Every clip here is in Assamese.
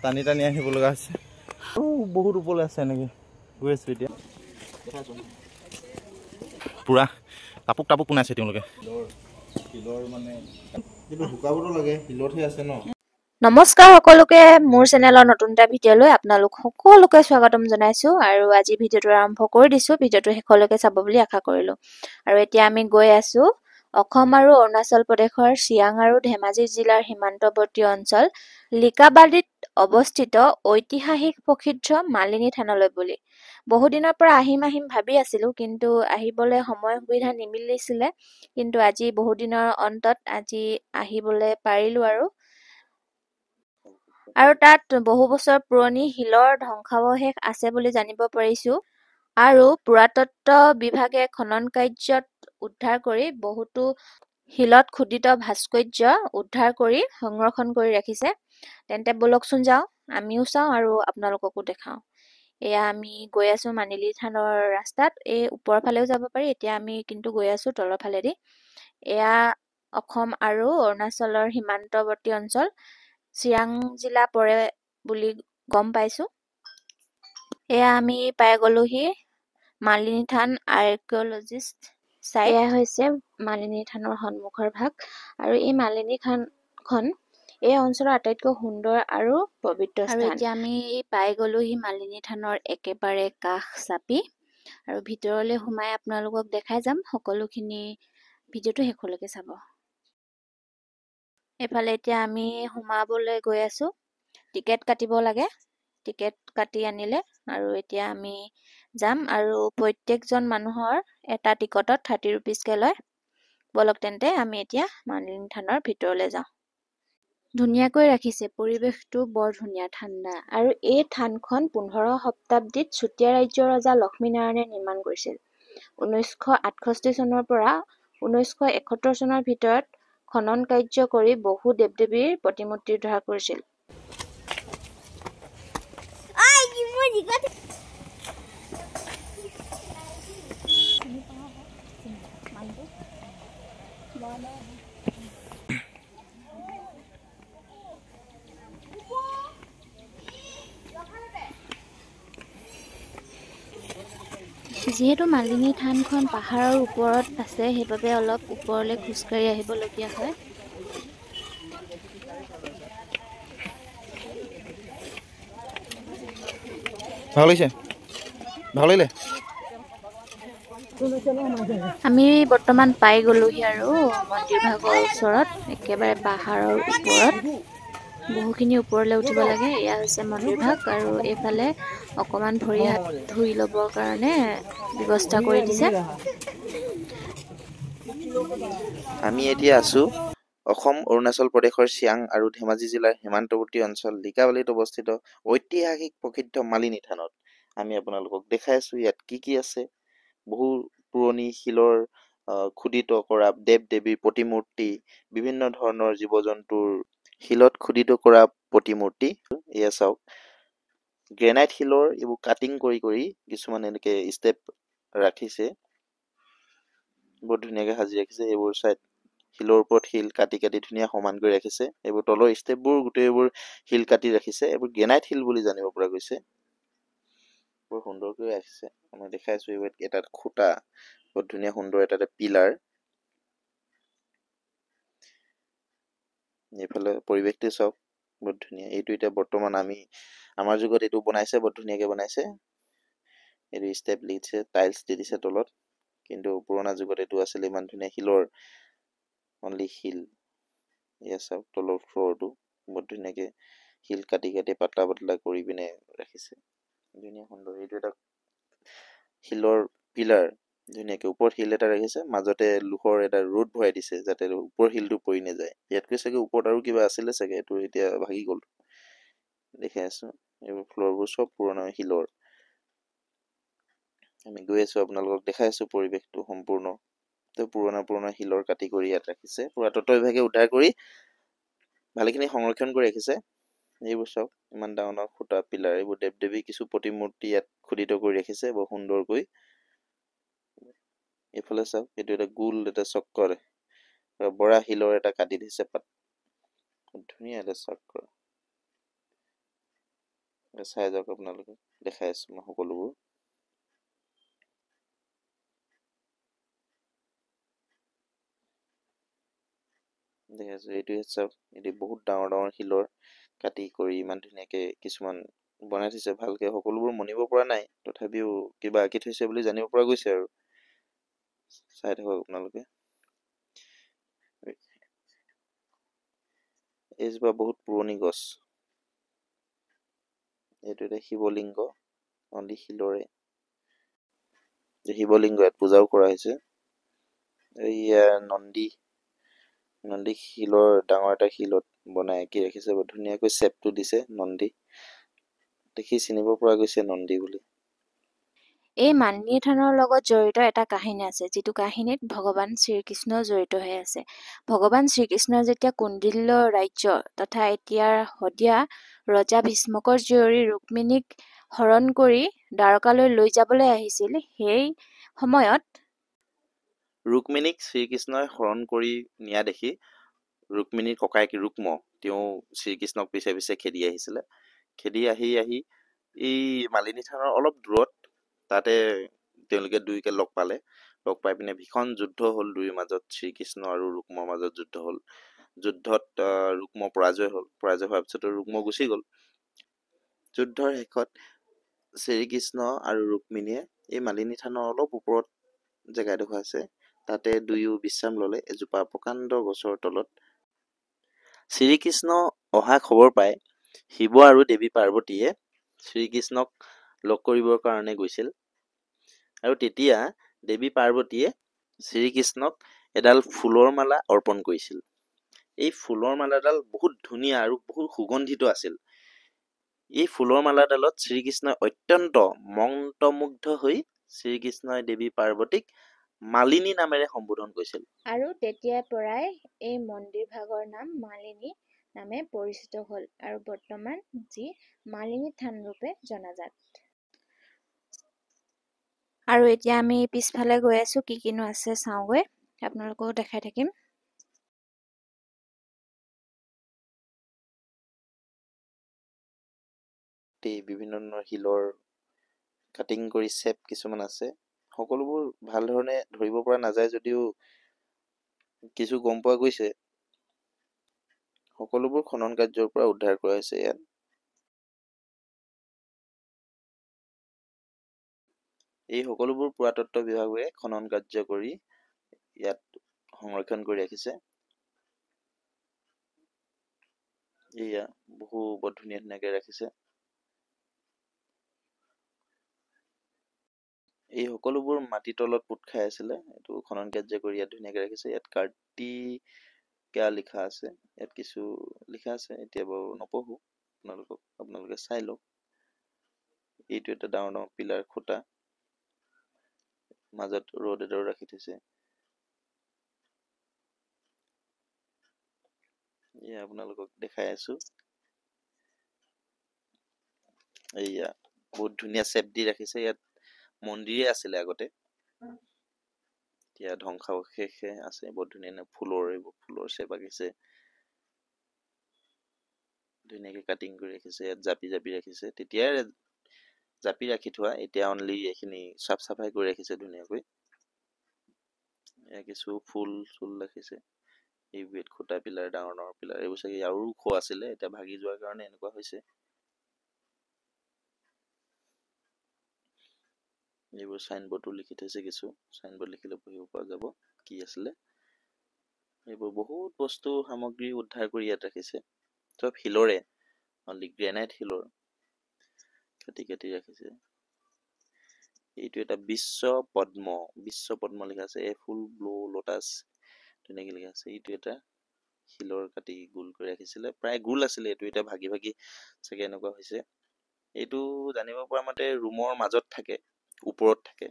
টানি টানি আহিব লগা হৈছে বহুত ওপৰলৈ আছে এনেকৈ গৈ আছোঁ এতিয়া পূৰা টাপুক টাপুক পোনাইছে তেওঁলোকে শিলৰ মানে কিন্তু শুকাবতো লাগে শিলতহে আছে ন নমস্কাৰ সকলোকে মোৰ চেনেলৰ নতুন এটা ভিডিঅ'লৈ আপোনালোক সকলোকে স্বাগতম জনাইছো আৰু আজি ভিডিঅ'টো আৰম্ভ কৰি দিছো ভিডিঅ'টো শেষলৈকে চাব বুলি আশা কৰিলো আৰু এতিয়া আমি গৈ আছো অসম আৰু অৰুণাচল প্ৰদেশৰ চিয়াং আৰু ধেমাজি জিলাৰ সীমান্তৱৰ্তী অঞ্চল লিকাবালিত অৱস্থিত ঐতিহাসিক প্ৰসিদ্ধ মালিনী থানলৈ বুলি বহুদিনৰ পৰা আহিম ভাবি আছিলো কিন্তু আহিবলৈ সময় সুবিধা নিমিলিছিলে কিন্তু আজি বহুদিনৰ অন্তত আজি আহিবলৈ পাৰিলো আৰু তাত বহু বছৰ পুৰণি শিলৰ ধ্বংসাৱশেষ আছে বুলি জানিব পাৰিছো আৰু পুৰাতত্ত্ব বিভাগে খনন কাৰ্যত উদ্ধাৰ কৰি বহুতো শিলত খোদিত ভাস্কৰ্য উদ্ধাৰ কৰি সংৰক্ষণ কৰি ৰাখিছে তেন্তে বলকচোন যাওঁ আমিও চাওঁ আৰু আপোনালোককো দেখাওঁ এয়া আমি গৈ আছো মানিলী থানৰ ৰাস্তাত এই ওপৰৰ ফালেও যাব পাৰি এতিয়া আমি কিন্তু গৈ আছো তলৰ ফালেদি এয়া অসম আৰু অৰুণাচলৰ সীমান্তৱৰ্তী অঞ্চল চিৰাং জিলা পৰে বুলি গম পাইছো এয়া আমি পাই গলোহি মালিনী থান আৰ্কিঅলজিষ্ট চাইট এয়া হৈছে মালিনী থানৰ সন্মুখৰ ভাগ আৰু এই মালিনী থানখন এই অঞ্চলৰ আটাইতকৈ সুন্দৰ আৰু পবিত্ৰ স্থান আৰু এতিয়া আমি পাই গলোহি মালিনী থানৰ একেবাৰে কাষ চাপি আৰু ভিতৰলৈ সোমাই আপোনালোকক দেখাই যাম সকলোখিনি ভিডিঅ'টো শেষলৈকে চাব এফালে এতিয়া আমি সোমাবলৈ গৈ আছো টিকেট কাটিব লাগে টিকেট কাটি আনিলে আৰু এতিয়া আমি যাম আৰু প্ৰত্যেকজন মানুহৰ এটা টিকটত 30 rupees লয় বলক তেন্তে আমি এতিয়া মালিনী থানৰ ভিতৰলৈ যাওঁ ধুনীয়াকৈ ৰাখিছে পৰিৱেশটো বৰ ধুনীয়া ঠাণ্ডা আৰু এই থানখন 15 শতাব্দীত চুতীয়া ৰাজ্যৰ ৰজা লক্ষ্মীনাৰায়ণে নিৰ্মাণ কৰিছিল 1968 চনৰ পৰা 1971 চনৰ ভিতৰত খনন কাৰ্য কৰি বহু দেৱ-দেৱীৰ প্ৰতিমূৰ্তি উদ্ধাৰ কৰিছিল যিহেতু মালিনী থানখন পাহাৰৰ ওপৰত আছে সেইবাবে অলপ ওপৰলৈ খোজকাঢ়ি আহিবলগীয়া হয় ভাল লাগিছে ভাল লাগিলে আমি বৰ্তমান পাই গলোহি আৰু মন্দিৰ ভাগৰ ওচৰত একেবাৰে পাহাৰৰ ওপৰত বহুখিনি ওপৰলৈ উঠিব লাগে এয়া হৈছে মন্দিৰ ভাগ আৰু এইফালে অকমান ভৰি হাত ধুই ল'বৰ কাৰণে ব্যৱস্থা কৰি দিছে আমি এতিয়া আছো অসম অৰুণাচল প্ৰদেশৰ চিয়াং আৰু ধেমাজি জিলাৰ সীমান্তৱৰ্তী অঞ্চল লিকাবালিত অৱস্থিত ঐতিহাসিক প্ৰসিদ্ধ মালিনী থানত আমি আপোনালোকক দেখাই আছো ইয়াত কি আছে বহু পুৰণি শিলৰ খোদিত কৰা দেৱ-দেৱীৰ প্ৰতিমূৰ্তি বিভিন্ন ধৰণৰ জীৱ-জন্তুৰ শিলত খোদিত কৰা প্ৰতিমূৰ্তি এয়া চাওক গ্ৰেনাইট শিলৰ এইবোৰ কাটিং কৰি কিছুমান এনেকে ষ্টেপ ৰাখিছে বহুত ধুনীয়াকৈ সাজি ৰাখিছে এইবোৰ চাইড শিলৰ ওপৰত শিল কাটি ধুনীয়া সমান কৰি ৰাখিছে এইবোৰ তলৰ ষ্টেপবোৰ গোটেইবোৰ শিল কাটি ৰাখিছে এইবোৰ গ্ৰেনাইট শিল বুলি জানিব পৰা গৈছে বৰ সুন্দৰকৈ ৰাখিছে আমি দেখাইছো এইবোৰ এটা খুঁটা বহুত ধুনীয়া সুন্দৰ এটা পিলাৰ এইফালে পৰিৱেশটো চাওক বহুত ধুনীয়া এইটো এতিয়া বৰ্তমান আমাৰ যুগত এইটো বনাইছে বহুত ধুনীয়াকৈ বনাইছে এইটো ষ্টেপ লিছে টাইলছ দি দিছে তলত কিন্তু পুৰণা যুগত এইটো আছিল ইমান ধুনীয়া শিলৰ অনলি শিল এয়া চাওক তলৰ ফ্ল'ৰটো বহুত ধুনীয়াকৈ শিল কাটি পাতলা কৰি পিনে ৰাখিছে ধুনীয়া সুন্দৰ এইটো এটা শিলৰ পিলাৰ ধুনীয়াকৈ ওপৰত শিল এটা ৰাখিছে মাজতে লোহৰ এটা ৰোড ভৰাই দিছে যাতে ওপৰ শিলটো পৰি নাযায় ইয়াতকৈ চাগে ওপৰত আৰু কিবা আছিলে চাগে এইটো এতিয়া ভাগি গ'ল দেখাই আছো এইবোৰ ফ্ল'ৰবোৰ চব পুৰণা শিলৰ আমি গৈ আছো আপোনালোকক দেখাই আছো পৰিৱেশটো সম্পূৰ্ণ পুৰণা শিলৰ কাটি কৰি ইয়াত ৰাখিছে পুৰাতত্ত্ব বিভাগে উদ্ধাৰ কৰি ভালেখিনি সংৰক্ষণ কৰি ৰাখিছে এইবোৰ চাওক ইমান ডাঙৰ খুঁটা পিলাৰ এইবোৰ দেৱ-দেৱী কিছু প্ৰতিমূৰ্তি ইয়াত খোদিত কৰি ৰাখিছে বৰ সুন্দৰকৈ এইফালে চাওক এইটো এটা গোল এটা চক্কৰ বৰা শিলৰ এটা কাটি দিছে ধুনীয়া এটা চক্ৰ চাই যাওক আপোনালোকে, দেখাই আছো মই সকলোবোৰ। দেখাইছো, এইটোৱে চাওক, এইটো বহুত ডাঙৰ ডাঙৰ শিলৰ কাটি কৰি ইমান ধুনীয়াকে কিছুমান বনাই থৈছে ভালকে। সকলোবোৰ মনিব পৰা নাই, তথাপিও কিবা আঁকি থৈছে বুলি জানিব পৰা গৈছে আৰু। চাই থাকক আপোনালোকে। এইজোপা বহুত পুৰণি গছ। এইটো এটা শিৱলিংগ, নদী শিলৰে শিৱলিংগ, ইয়াত পূজাও কৰা হৈছে। এইয়া নন্দী শিলৰ ডাঙৰ এটা শিলত বনাই আঁকি ৰাখিছে, বৰ ধুনীয়াকৈ চেপটো দিছে নন্দী। দেখি চিনিব পৰা গৈছে নন্দী বুলি। এই মালিনী থানৰ লগত জড়িত এটা কাহিনী আছে, যিটো কাহিনীত ভগৱান শ্ৰীকৃষ্ণ জড়িত হৈ আছে। ভগৱান শ্ৰীকৃষ্ণই যেতিয়া কুণ্ডিল্য ৰাজ্য তথা এতিয়াৰ শদিয়া ৰজা ভীষ্মকৰ জীয়ৰী ৰুক্মিণীক হৰণ কৰি দ্বাৰকালৈ লৈ যাবলৈ আহিছিল, সেই সময়ত ৰুক্মিণীক শ্ৰীকৃষ্ণই হৰণ কৰি নিয়া দেখি ৰুক্মিণীৰ ককায়েক ৰুক্ম, তেওঁ শ্ৰীকৃষ্ণক পিছে পিছে খেদি আহিছিলে। খেদি আহি এই মালিনী থানৰ অলপ দূৰত, তাতে তেওঁলোকে দুয়োকে লগ পালে। লগ পাই পিনে ভীষণ যুদ্ধ হ'ল দুয়োৰ মাজত, শ্ৰীকৃষ্ণ আৰু ৰুক্মৰ মাজত যুদ্ধ হ'ল। যুদ্ধত ৰুক্ম পৰাজয় হ'ল। পৰাজয় হোৱাৰ পিছত ৰুক্ম গুচি গ'ল। যুদ্ধৰ শেষত শ্ৰীকৃষ্ণ আৰু ৰুক্মিণীয়ে এই মালিনী থানৰ অলপ ওপৰত জেগা এডোখৰ আছে, তাতে দুয়ো বিশ্ৰাম ললে এজোপা প্ৰকাণ্ড গছৰ তলত। শ্ৰীকৃষ্ণ অহা খবৰ পাই শিৱ আৰু দেৱী পাৰ্বতীয়ে শ্ৰীকৃষ্ণক লগ কৰিবৰ কাৰণে গৈছিল। আৰু তেতিয়া দেৱী পাৰ্বতীয়ে শ্ৰীকৃষ্ণক এডাল ফুলৰ মালা অৰ্পণ কৰিছিল। এই ফুলৰ মালাডাল বহুত ধুনীয়া আৰু বহুত সুগন্ধিত আছিল। এই ফুলৰ মালাডালত শ্ৰীকৃষ্ণই অত্যন্ত মন্ত্ৰমুগ্ধ হৈ শ্ৰীকৃষ্ণই দেৱী পাৰ্বতীক মালিনী নামেৰে সম্বোধন কৰিছিল। আৰু তেতিয়াৰ পৰাই এই মন্দিৰ ভাগৰ নাম মালিনী নামে পৰিচিত হ'ল আৰু বৰ্তমান যি মালিনী থান ৰূপে জনাজাত। আৰু এতিয়া আমি পিছফালে গৈ আছো, কি কিনো আছে চাওঁগৈ, আপোনালোককো দেখাই থাকিম। বিভিন্ন ধৰণৰ শিলৰ কাটিং কৰি চেপ কিছুমান আছে। সকলোবোৰ ভাল ধৰণে ধৰিব পৰা নাযায় যদিও কিছু গম পোৱা গৈছে। সকলোবোৰ খনন কাৰ্যৰ পৰা উদ্ধাৰ কৰা হৈছে ইয়াত। এই সকলোবোৰ পুৰাতত্ব বিভাগে খনন কাৰ্য কৰি ইয়াত সংৰক্ষণ কৰি ৰাখিছে। এয়া বৰ ধুনীয়াকে ৰাখিছে। এই সকলোবোৰ মাটি তলত পোত খাই আছিলে, এইটো খনন কাৰ্য কৰি ইয়াত ধুনীয়াকে ৰাখিছে। ইয়াত কাৰ্তিকা লিখা আছে, ইয়াত কিছু লিখা আছে, এতিয়া বাৰু নপঢ়ো, আপোনালোকে চাই লওক। এইটো এটা ডাঙৰ ডাঙৰ পিলাৰ খুঁটা, মাজত ৰড এডাল ৰাখি থৈছে। এয়া আপোনালোকক দেখাই আছো। এইয়া বহুত ধুনীয়া চেপ দি ৰাখিছে। ইয়াত মন্দিৰে আছিলে আগতে, এতিয়া ধ্বংসাৱশেষে আছে। বহুত ধুনীয়া এইবোৰ ফুলৰ চেপ আঁকিছে, ধুনীয়াকে কাটিং কৰি ৰাখিছে। ইয়াত জাপি জাপি ৰাখিছে, তেতিয়াই জাপি ৰাখি থোৱা, এতিয়া অনলি এইখিনি চাফ চাফাই কৰি ৰাখিছে ধুনীয়াকৈ। কিছু ফুল চুল ৰাখিছে। এইবোৰ খুঁটা পিলাৰ, ডাঙৰ ডাঙৰ পিলাৰ, এইবোৰ চাগে আৰু ওখ আছিলে, এতিয়া ভাগি যোৱাৰ কাৰণে এনেকুৱা হৈছে। এইবোৰ চাইনবোৰ্ডো লিখি থৈছে, কিছু চাইনবোৰ্ড লিখিলে পঢ়িব পৰা যাব কি আছিলে। এইবোৰ বহুত বস্তু সামগ্ৰী উদ্ধাৰ কৰি ইয়াত ৰাখিছে, চব শিলৰে, অনলি গ্ৰেনাইট শিলৰ কাটি কাটি ৰাখিছে। এইটো এটা বিশ্ব পদ্ম লিখা আছে, এ ফুল ব্লু লোটাছ ধুনীয়াকে লিখা আছে। এইটো এটা শিলৰ কাটি গোল কৰি ৰাখিছিলে, প্ৰায় গোল আছিলে, এইটো এতিয়া ভাগি ভাগি চাগে এনেকুৱা হৈছে। এইটো জানিব পৰা মতে ৰুমৰ মাজত থাকে, ওপৰত থাকে।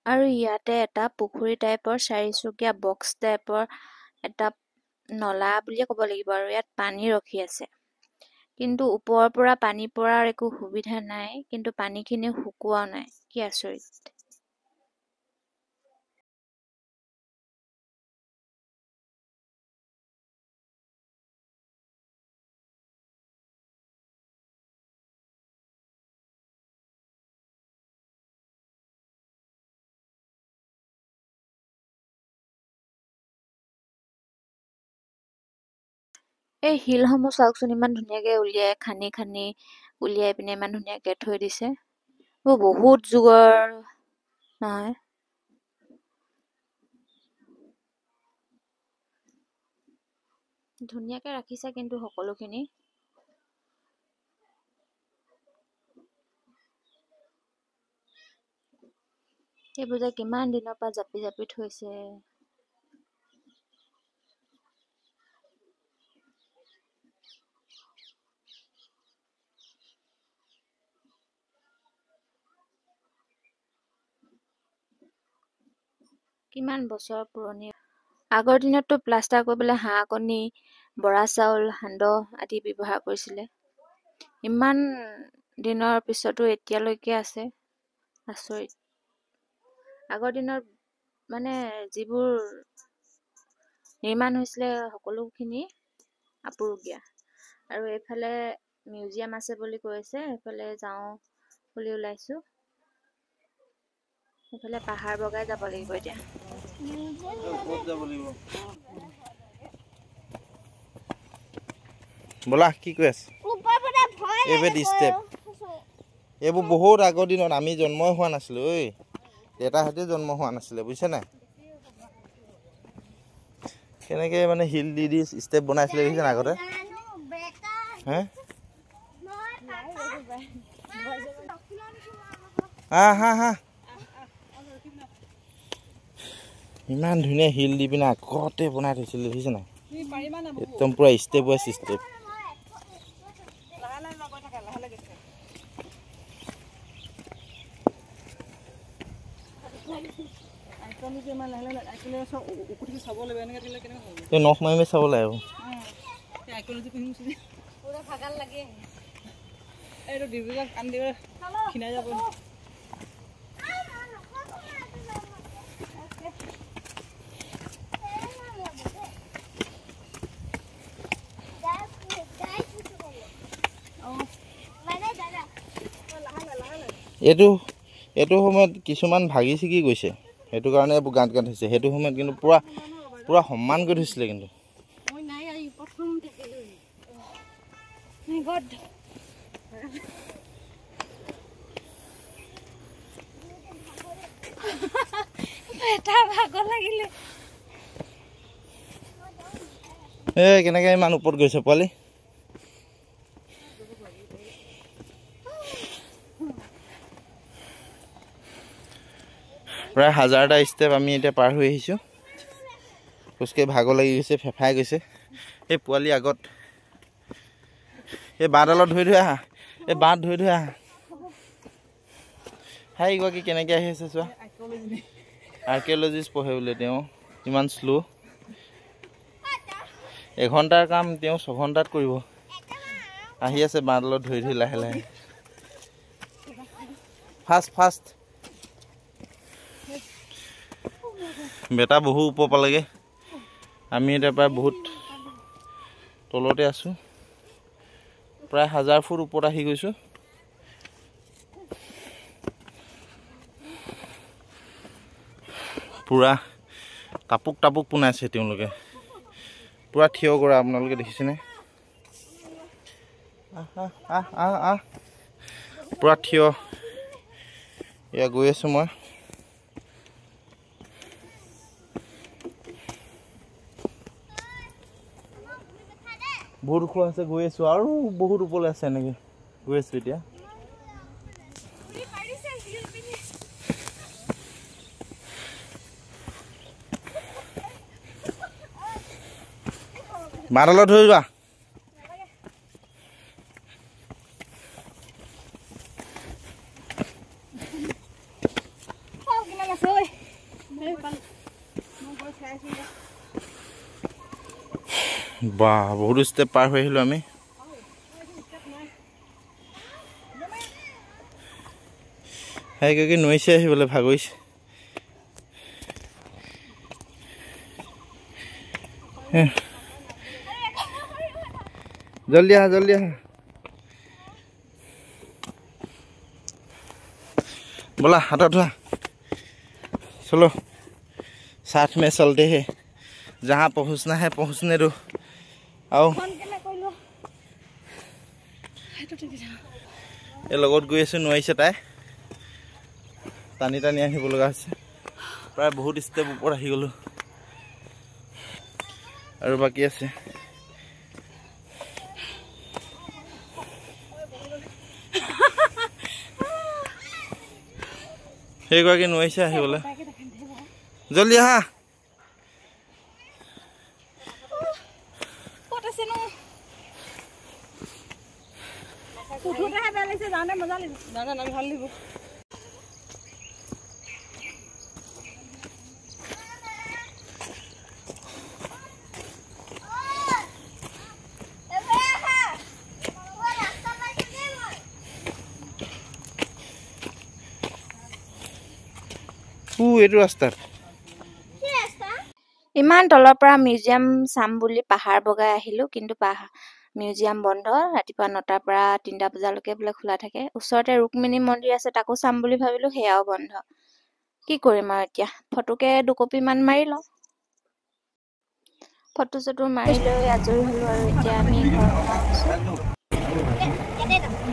আৰু ইয়াতে এটা পুখুৰী টাইপৰ 4চকীয়া বক্স টাইপৰ এটা নলা বুলিয়ে ক'ব লাগিব আৰু ইয়াত পানী ৰখি আছে। কিন্তু ওপৰৰ পৰা পানী পৰাৰ একো সুবিধা নাই, কিন্তু পানীখিনি শুকোৱাও নাই। কি আচৰিত! এই শিলসমূহ চাওকচোন, ইমান ধুনীয়াকে খান্দি উলিয়াই পিনে ইমান ধুনীয়াকে থৈ দিছে। বহুত যুগৰ নহয়। ধুনীয়াকে ৰাখিছে কিন্তু সকলোখিনি। এইবোৰ যে কিমান দিনৰ পৰা জাপি জাপি থৈছে। কিমান বছৰ পুৰণি। আগৰ দিনততো প্লাষ্টাৰ কৰিবলৈ হাঁহ কণী, বৰা চাউল, সান্দহ আদি ব্যৱহাৰ কৰিছিলে। ইমান দিনৰ পিছতো এতিয়ালৈকে আছে। আচৰিত। আগৰ দিনৰ মানে যিবোৰ নিৰ্মাণ হৈছিলে সকলোখিনি আপুৰুগীয়া। আৰু এইফালে মিউজিয়াম আছে বুলি কৈছে, এইফালে যাওঁ বুলি ওলাইছো। এইফালে পাহাৰ বগাই যাব লাগিব এতিয়া। ব'লা, কি কৈ আছে? এইবোৰ বহুত আগৰ দিনত আমি জন্মই হোৱা নাছিলো। ঐ দেউতাহঁতে জন্ম হোৱা নাছিলে, বুজিছে নাই? কেনেকে মানে হিল দি দি ষ্টেপ বনাইছিলে দেখিছে নাই আগতে? হে ইমান ধুনীয়া হিল দি পিনে আগতে বনাই থৈছিলে দেখিছে নাই? একদম পুৰা ষ্টেপ ৱাইজ ষ্টেপ। নখ মাৰি চাব লাগিব। এইটো সময়ত কিছুমান ভাগি ছিগি গৈছে, সেইটো কাৰণে এইবোৰ গাঁত গাঁত হৈছে। সেইটো সময়ত কিন্তু পুৰা সমান কৰি থৈছিলে কিন্তু। কেনেকে ইমান ওপৰত গৈছে পোৱালি? প্ৰায় 1000টা ষ্টেপ আমি এতিয়া পাৰ হৈ আহিছোঁ। খোজকাঢ়ি ভাগৰ লাগি গৈছে, ফেফাই গৈছে। এই পোৱালি আগত এই বাঁহডালত ধৰি আহা, এই বাঁহ ধৰি আহা। হাই গৰাকী কেনেকৈ আহি আছে চোৱা। আৰ্কিঅলজিষ্ট পঢ়ে বোলে তেওঁ, ইমান শ্ল'। 1 ঘণ্টাৰ কাম তেওঁ 6 ঘণ্টাত কৰিব। আহি আছে বাঁহডালত ধৰি লাহে লাহে। ফাষ্ট বেটা বহু ওপৰ পালেগে। আমি এতিয়া প্ৰায় বহুত তলতে আছোঁ। প্ৰায় 1000 ফুট ওপৰত আহি গৈছোঁ। পুৰা টাপুক পোনাইছে তেওঁলোকে। পুৰা থিয় কৰা আপোনালোকে দেখিছেনে? পুৰা থিয়। এয়া গৈ আছোঁ মই। বহুত ওখ আছে, গৈ আছোঁ আৰু বহুত ওপৰলৈ আছে। এনেকৈ গৈ আছোঁ এতিয়া। বাঁহডালত ধৰি যোৱা। বাহ বহুত ষ্টেপ পাৰ হৈ আহিলোঁ আমি কি নৈছে আহিবলৈ ভাগৰিছে জলদি আহা बोला हाथ उठा चलो साथ में चलते हैं जहाँ पहुँचना है पहुँचने दो आओ এই লগত গৈ আছো নোৱাৰিছে তাই টানি টানি আহিব লগা হৈছে প্ৰায় বহুত ষ্টেপ ওপৰত আহি গলো আৰু বাকি আছে সেইগৰাকী নোৱাৰিছে আহিবলৈ জলদি আহা এইটো ৰাস্তাত ইমান তলৰ পৰা মিউজিয়াম চাম বুলি পাহাৰ বগাই আহিলো কিন্তু মিউজিয়াম বন্ধ ৰাতিপুৱা 9টাৰ পৰা 3টা বজালৈকে বোলে খোলা থাকে ওচৰতে ৰুক্মিণী মন্দিৰ আছে তাকো চাম বুলি ভাবিলো সেয়াও বন্ধ কি কৰিম আৰু এতিয়া ফটোকে দুকপি মান মাৰি লওঁ ফটো চটো মাৰি লৈ আজৰি হলো আৰু এতিয়া আমি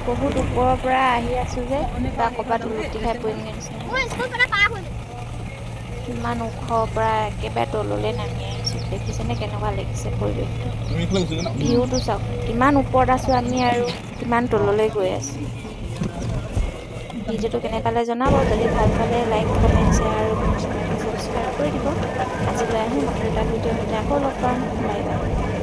বহুত ওপৰৰ পৰা আহি আছো যে বা ক'ৰবাত উলটি খাই পৰিমগে নিচিনা ইমান ওখৰ পৰা একেবাৰে তললৈ নামি আহিছো দেখিছেনে কেনেকুৱা লাগিছে পৰিৱেশটো ভিউটো চাওক কিমান ওপৰত আছো আমি আৰু কিমান তললৈ গৈ আছো ভিডিঅ'টো কেনে পালে জনাব যদি ভাল পালে লাইক কমেণ্ট শ্বেয়াৰ আৰু ছাবস্ক্ৰাইব কৰি দিব আজিলৈ আহোঁ নতুন এটা ভিডিঅ' হ'লে আকৌ লগ পাম বাই বাই